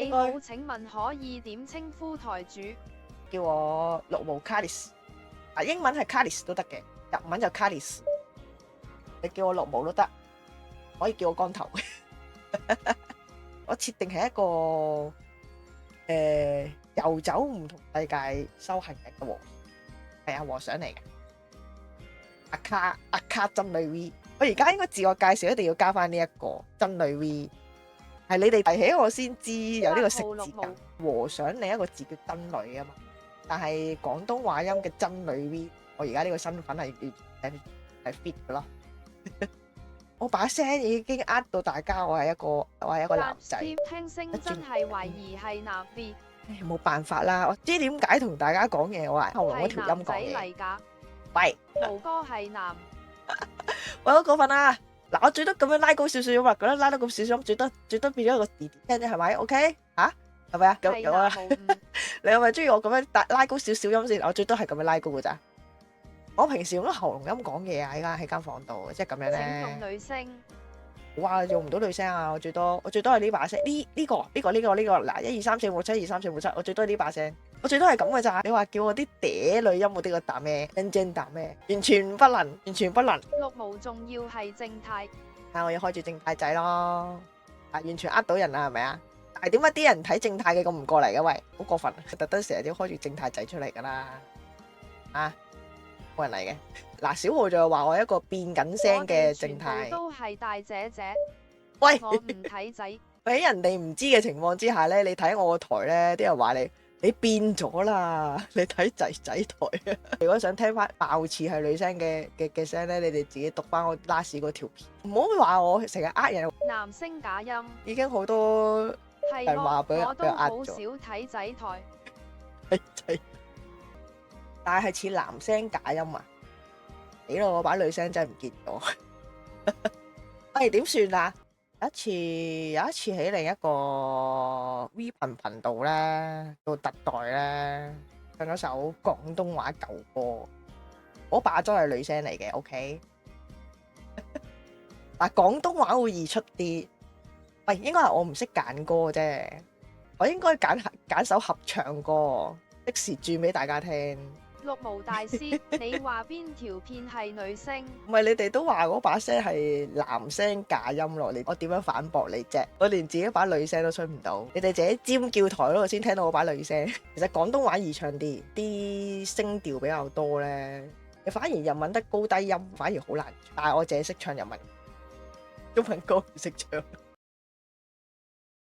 你好，請問可以點稱呼台主？叫我綠毛 Carlis， 英文係 Carlis 都得嘅，日文就 Carlis， 你叫我綠毛都得，可以叫我光頭。我設定係一個遊走唔同世界修行人嘅和尚，係啊，和尚嚟嘅。阿卡真女 V， 我而家應該自我介紹一定要加翻呢一個真女 V， 係你哋提起我先知有呢個食字㗎。和尚另一個字叫真女啊嘛，但係廣東話音嘅真女 V， 我而家呢個身份係係 fit 嘅咯。我把聲已經呃到大家，我係一個男仔。聽聲真係懷疑係男 V。冇辦法啦，我知點解同大家講嘢，我係後來嗰條音講嘢。喂，毛哥係男。喂，好過分啦！嗱，我最多咁樣拉高少少嘛，覺得拉得咁少少，最多變咗一個弟弟聲啫，係咪 ？OK 吓，係咪啊？咁啊，你係咪中意我咁樣拉高少少音先？我最多係咁樣拉高噶咋。我平時用咗喉嚨音講嘢啊，喺間房度，即係咁樣咧。請用女聲。哇，用唔到女聲啊！我最多係呢把聲，呢個嗱，1 2 3 4 5 6 7 1 2 3 4 5 6 7，我最多係呢把聲，我最多係咁嘅咋。你話叫我啲嗲女音，我啲個答咩？真答咩？完全不能。綠毛仲要係正太。我要開住正太仔咯，完全呃到人啦，係咪啊？但係點解啲人睇正太嘅咁唔過嚟嘅？喂，好過分，特登成日都開住正太仔出嚟噶啦，冇人嚟嘅。嗱，小浩就話我一個變緊聲嘅正太，都係大姐姐。喂，我唔睇仔。喺人哋唔知嘅情況之下咧，你睇我個台咧，啲人話你變咗啦，你睇仔仔台啊！如果想聽翻爆似係女聲嘅聲咧，你哋自己讀翻我 last 嗰條片，唔好話我成日呃人。男聲假音已經好多人話俾人呃咗。我都好少睇仔台。睇仔，但係似男聲假音啊！死咯，我把女聲真係唔見咗。喂，點算啊？有一次喺另一個 V 頻道咧，做特代咧，唱咗首廣東話舊歌，嗰把都係女聲嚟嘅。OK， 但廣東話會易出啲。喂，應該係我唔識揀歌啫，我應該揀首合唱歌，即時轉俾大家聽。綠毛大師，你話邊條片係女聲？唔係，你哋都話嗰把聲係男聲假音落嚟，我點樣反駁你啫？我連自己把女聲都出唔到，你哋自己尖叫台嗰度先聽到我把女聲。其實廣東話易唱啲，啲聲調比較多咧，反而日文得高低音反而好難，但係我淨係識唱日文，中文歌唔識唱。